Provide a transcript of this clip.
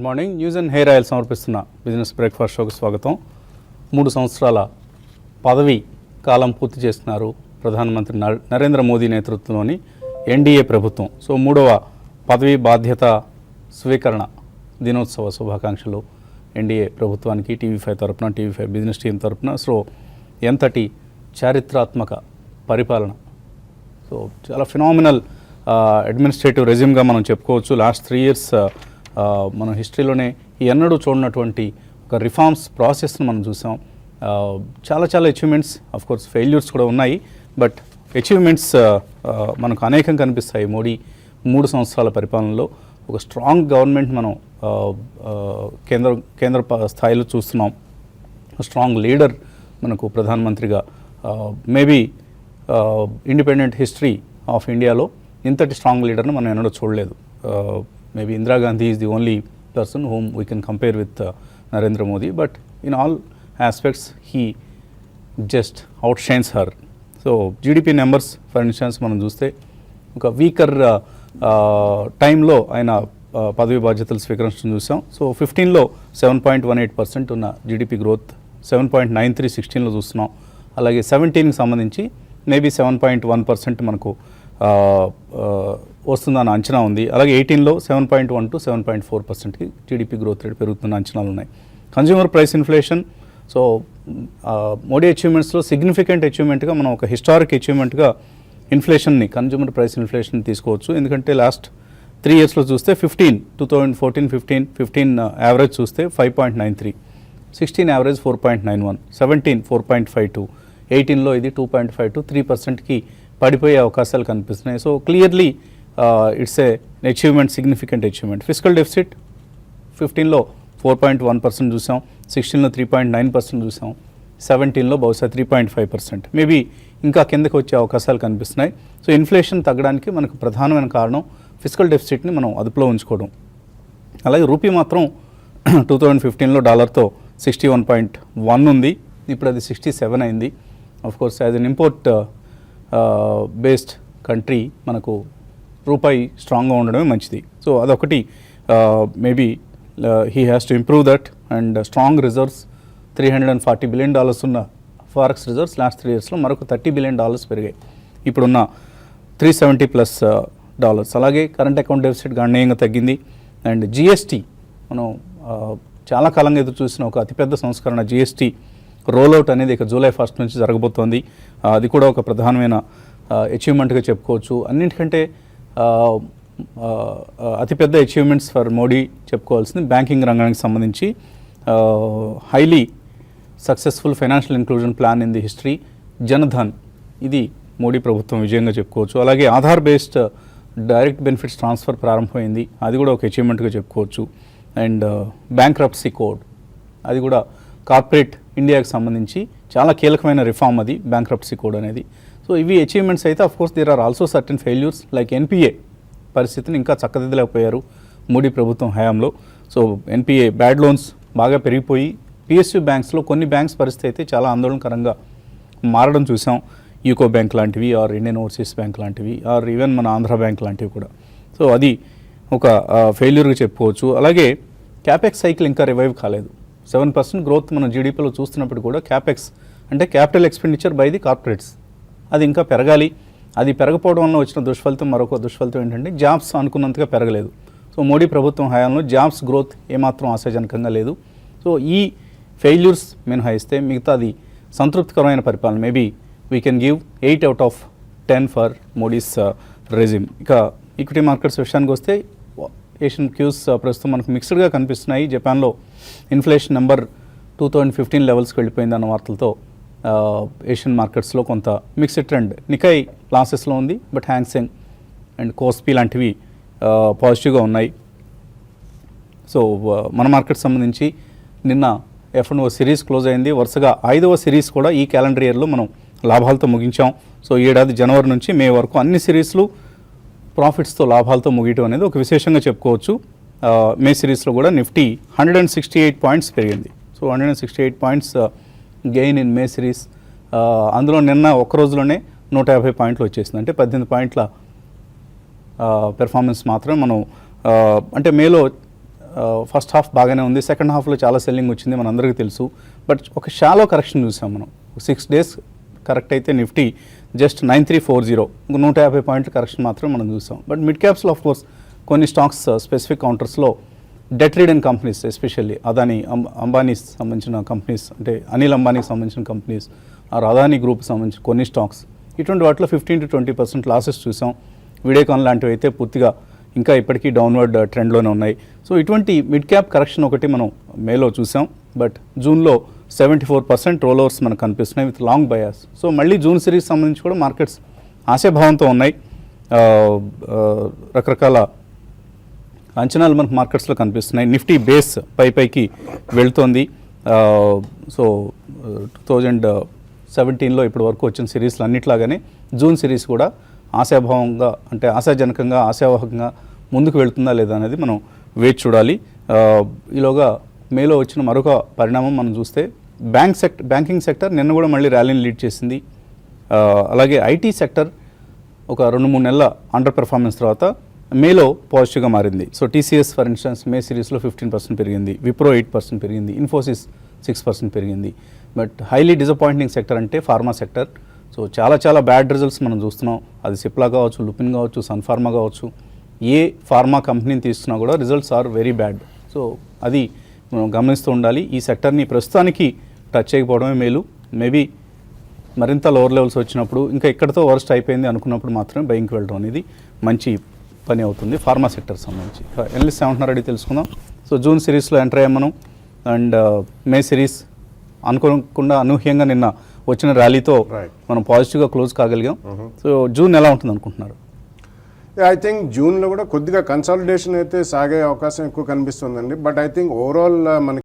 Good morning. News and hair oil సమర్పిస్తున్న business breakfast షోకి స్వాగతం. 3 సంవత్సరాల పదవి కాలం పూర్తి చేస్తున్నారు ప్రధానమంత్రి నరేంద్ర మోదీ నేతృత్వంలోని ఎన్డీఏ ప్రభుత్వం. సో 3వ పదవి బాధ్యత స్వీకరణ దినోత్సవ శుభాకాంక్షలు ఎన్డీఏ ప్రభుత్వానికి టీవీ5 తరపున, టీవీ5 బిజినెస్ టీం తరపున. సో ఎంతటి చారిత్రాత్మక పరిపాలన, సో చాలా ఫినామినల్ అడ్మినిస్ట్రేటివ్ రెజ్యూమ్గా మనం చెప్పుకోవచ్చు. లాస్ట్ 3 years మన హిస్టరీలోనే ఎన్నడూ చూడనటువంటి ఒక రిఫార్మ్స్ ప్రాసెస్ను మనం చూసాం. చాలా అచీవ్మెంట్స్, ఆఫ్ కోర్స్ ఫెయిల్యూర్స్ కూడా ఉన్నాయి, బట్ అచీవ్మెంట్స్ మనకు అనేకం కనిపిస్తాయి. మోడీ 3 సంవత్సరాల పరిపాలనలో ఒక స్ట్రాంగ్ గవర్నమెంట్ మనం కేంద్ర స్థాయిలో చూస్తున్నాం. స్ట్రాంగ్ లీడర్ మనకు ప్రధానమంత్రిగా, మేబీ ఇండిపెండెంట్ హిస్టరీ ఆఫ్ ఇండియాలో ఇంతటి స్ట్రాంగ్ లీడర్ను మనం ఎన్నడూ చూడలేదు. Maybe Indira Gandhi is the only person whom we can compare with Narendra Modi, but in all aspects he just outshines her. So GDP numbers for instance మనం చూస్తే ఒక weaker టైంలో ఆయన పదవి బాధ్యతలు స్వీకరించడం చూసాం. సో 15లో 7.18% ఉన్న జీడిపి గ్రోత్, 7.93 16లో చూస్తున్నాం. అలాగే 17కి సంబంధించి మేబీ 7.1% మనకు వస్తుందన్న అంచనా ఉంది. అలాగే 18లో 7.1 to 7.4%కి జీడిపి గ్రోత్ రేట్ పెరుగుతున్న అంచనాలు ఉన్నాయి. Consumer price inflation, so Modi అచీవ్మెంట్స్లో సిగ్నిఫికెంట్ అచీవ్మెంట్గా మనం ఒక హిస్టారిక్ అచీవ్మెంట్గా ఇన్ఫ్లేషన్ని, కన్జ్యూమర్ ప్రైస్ ఇన్ఫ్లేషన్ తీసుకోవచ్చు. ఎందుకంటే లాస్ట్ 3 yearsలో చూస్తే 2014-15 యావరేజ్ చూస్తే 5.93, 16 యావరేజ్ 4.91, 17 4.52, 18లో ఇది 2.5 to 3%కి పడిపోయే అవకాశాలు కనిపిస్తున్నాయి. So clearly it's a achievement, significant achievement. Fiscal deficit 15లో 4.1% చూసాం, 16లో 3.9% చూసాం, 17లో బహుశా 3.5%, మేబీ ఇంకా కిందకి వచ్చే అవకాశాలు కనిపిస్తున్నాయి. సో ఇన్ఫ్లేషన్ తగ్గడానికి మనకు ప్రధానమైన కారణం ఫిస్కల్ డెఫిసిట్ని మనం అదుపులో ఉంచుకోవడం. అలాగే రూపీ మాత్రం 2015లో డాలర్తో 61.1 ఉంది, ఇప్పుడు అది 67 అయింది. Of course as an import based country మనకు రూపాయి స్ట్రాంగ్గా ఉండడమే మంచిది. సో అదొకటి, maybe he has to improve that. And strong reserves, $340 billion ఉన్న ఫారెక్స్ రిజర్వ్స్ లాస్ట్ 3 yearsలో మరొక $30 billion పెరిగాయి, ఇప్పుడున్న $370+ అలాగే కరెంట్ అకౌంట్ డెఫిసిట్ గణనీయంగా తగ్గింది. అండ్ జిఎస్టీ, మనం చాలా కాలంగా ఎదురు చూసిన ఒక అతిపెద్ద సంస్కరణ జిఎస్టీ రోల్అవుట్ అనేది ఇక July 1st నుంచి జరగబోతోంది. అది కూడా ఒక ప్రధానమైన అచీవ్మెంట్గా చెప్పుకోవచ్చు. అన్నింటికంటే అతిపెద్ద అచీవ్మెంట్స్ ఫర్ మోడీ చెప్పుకోవాల్సింది బ్యాంకింగ్ రంగానికి సంబంధించి highly successful financial inclusion plan in the history, Jan Dhan, ఇది మోడీ ప్రభుత్వం విజయంగా చెప్పుకోవచ్చు. అలాగే Aadhaar based direct benefits transfer ప్రారంభమైంది, అది కూడా ఒక అచీవ్మెంట్గా చెప్పుకోవచ్చు. అండ్ బ్యాంక్రప్సీ కోడ్, అది కూడా కార్పొరేట్ ఇండియాకి సంబంధించి చాలా కీలకమైన రిఫార్మ్ అది, బ్యాంక్రప్సీ కోడ్ అనేది. సో ఇవి అచీవ్మెంట్స్ అయితే of course there are also certain failures, like NPA పరిస్థితిని ఇంకా చక్కదిద్దలేకపోయారు మోడీ ప్రభుత్వం హయాంలో. సో ఎన్పిఏ బ్యాడ్ లోన్స్ బాగా పెరిగిపోయి పిఎస్యూ బ్యాంక్స్లో కొన్ని బ్యాంక్స్ పరిస్థితి అయితే చాలా ఆందోళనకరంగా మారడం చూసాం. యూకో బ్యాంక్ లాంటివి, ఆర్ ఇండియన్ ఓవర్సీస్ బ్యాంక్ లాంటివి, ఆర్ ఈవెన్ మన ఆంధ్ర బ్యాంక్ లాంటివి కూడా. సో అది ఒక ఫెయిల్యూర్గా చెప్పుకోవచ్చు. అలాగే క్యాపెక్స్ సైకిల్ ఇంకా రివైవ్ కాలేదు. 7% గ్రోత్ మన జీడిపిలో చూస్తున్నప్పుడు కూడా క్యాపెక్స్ అంటే capital expenditure by the corporates, అది ఇంకా పెరగాలి. అది పెరగపోవడం వల్ల వచ్చిన దుష్ఫలితం, మరొక దుష్ఫలితం ఏంటంటే జాబ్స్ అనుకున్నంతగా పెరగలేదు. సో మోడీ ప్రభుత్వం హయాంలో జాబ్స్ గ్రోత్ ఏమాత్రం ఆశాజనకంగా లేదు. సో ఈ ఫెయిల్యూర్స్ మినహాయిస్తే మిగతాది సంతృప్తికరమైన పరిపాలన. Maybe we can give 8 out of 10 for Modi's resume. ఇక ఈక్విటీ మార్కెట్స్ విషయానికి వస్తే ఏషియన్ క్యూస్ ప్రస్తుతం మనకు మిక్స్డ్గా కనిపిస్తున్నాయి. జపాన్లో ఇన్ఫ్లేషన్ నెంబర్ 2015 లెవెల్స్కి వెళ్ళిపోయింది అన్న వార్తలతో ఏషియన్ మార్కెట్స్లో కొంత మిక్స్డ్ ట్రెండ్. నికై లాసెస్లో ఉంది, బట్ హ్యాంగ్సెంగ్ అండ్ కోస్పీ లాంటివి పాజిటివ్గా ఉన్నాయి. సో మన మార్కెట్ సంబంధించి నిన్న F&O సిరీస్ క్లోజ్ అయింది. వరుసగా 5వ సిరీస్ కూడా ఈ క్యాలెండర్ ఇయర్లో మనం లాభాలతో ముగించాం. సో ఈ ఏడాది జనవరి నుంచి మే వరకు అన్ని సిరీస్లు ప్రాఫిట్స్తో లాభాలతో ముగియటం అనేది ఒక విశేషంగా చెప్పుకోవచ్చు. మే సిరీస్లో కూడా నిఫ్టీ 168 పాయింట్స్ పెరిగింది. So 168 points gain in May series. అందులో నిన్న ఒక్క రోజులోనే 150 పాయింట్లు వచ్చేసింది. అంటే 18 పాయింట్ల పెర్ఫార్మెన్స్ మాత్రమే మనం అంటే మేలో ఫస్ట్ హాఫ్ బాగానే ఉంది, సెకండ్ హాఫ్లో చాలా సెల్లింగ్ వచ్చింది మనందరికీ తెలుసు. బట్ ఒక షాలో కరెక్షన్ చూసాం మనం. 6 days కరెక్ట్ అయితే నిఫ్టీ జస్ట్ 9340, 150 పాయింట్ల కరెక్షన్ మాత్రమే మనం చూసాం. బట్ మిడ్ క్యాప్స్లో ఆఫ్ కోర్స్ కొన్ని స్టాక్స్ స్పెసిఫిక్ కౌంటర్స్లో debt ridden companies, especially Adani Ambanis సంబంధించిన కంపెనీస్, అంటే అనిల్ అంబానీకి సంబంధించిన కంపెనీస్, ఆ అదానీ గ్రూప్కి సంబంధించిన కొన్ని స్టాక్స్, ఇటువంటి వాటిలో 15 to 20% లాసెస్ చూసాం. వీడియోకాన్ లాంటివి అయితే పూర్తిగా ఇంకా ఇప్పటికీ డౌన్వర్డ్ ట్రెండ్లోనే ఉన్నాయి. సో ఇటువంటి మిడ్ క్యాప్ కరెక్షన్ ఒకటి మనం మేలో చూసాం. బట్ జూన్లో 74% రోల్ ఓవర్స్ మనకు కనిపిస్తున్నాయి విత్ లాంగ్ బయాస్. సో మళ్ళీ జూన్ సిరీస్ సంబంధించి కూడా మార్కెట్స్ ఆశాభావంతో ఉన్నాయి. రకరకాల అంచనాలు మనకు మార్కెట్స్లో కనిపిస్తున్నాయి. నిఫ్టీ బేస్ పైకి వెళ్తోంది. సో 2017లో ఇప్పటి వరకు వచ్చిన సిరీస్లు అన్నిట్లాగానే జూన్ సిరీస్ కూడా ఆశాభావంగా, అంటే ఆశాజనకంగా, ఆశావాహకంగా ముందుకు వెళ్తుందా లేదా అనేది మనం వేచి చూడాలి. ఈలోగా మేలో వచ్చిన మరొక పరిణామం మనం చూస్తే బ్యాంకింగ్ సెక్టర్ నిన్న కూడా మళ్ళీ ర్యాలీని లీడ్ చేసింది. అలాగే ఐటీ సెక్టర్ ఒక 2-3 నెలల అండర్ పెర్ఫార్మెన్స్ తర్వాత మేలో పాజిటివ్గా మారింది. సో టీసీఎస్ ఫర్ ఇన్స్టెన్స్ మే సిరీస్లో 15% పెరిగింది, విప్రో 8% పెరిగింది, ఇన్ఫోసిస్ 6% పెరిగింది. బట్ హైలీ డిసప్పాయింటింగ్ సెక్టర్ అంటే ఫార్మా సెక్టర్. సో చాలా బ్యాడ్ రిజల్ట్స్ మనం చూస్తున్నాం. అది సిప్లా కావచ్చు, లుపిన్ కావచ్చు, సన్ఫార్మా కావచ్చు, ఏ ఫార్మా కంపెనీని తీసుకున్నా కూడా results are very bad. So అది మనం గమనిస్తూ ఉండాలి. ఈ సెక్టర్ని ప్రస్తుతానికి టచ్ చేయకపోవడమే మేలు. మేబీ మరింత లోవర్ లెవెల్స్ వచ్చినప్పుడు, ఇంకా ఇక్కడతో వర్స్ట్ అయిపోయింది అనుకున్నప్పుడు మాత్రమే బయింగ్కి వెళ్ళడం అనేది మంచి పని అవుతుంది ఫార్మా సెక్టర్ సంబంధించి. ఎనలిస్ట్ ఏమంటున్నారు అడిగి తెలుసుకుందాం. సో జూన్ సిరీస్లో ఎంటర్ అయ్యాం మనం. అండ్ మే సిరీస్ అనుకోకుండా అనూహ్యంగా నిన్న వచ్చిన ర్యాలీతో మనం పాజిటివ్గా క్లోజ్ కాగలిగాం. సో జూన్ ఎలా ఉంటుంది అనుకుంటున్నారు? ఐ థింక్ జూన్లో కూడా కొద్దిగా కన్సాలిడేషన్ అయితే సాగే అవకాశం ఎక్కువ కనిపిస్తుందండి. బట్ ఐ థింక్ ఓవరాల్ మనకి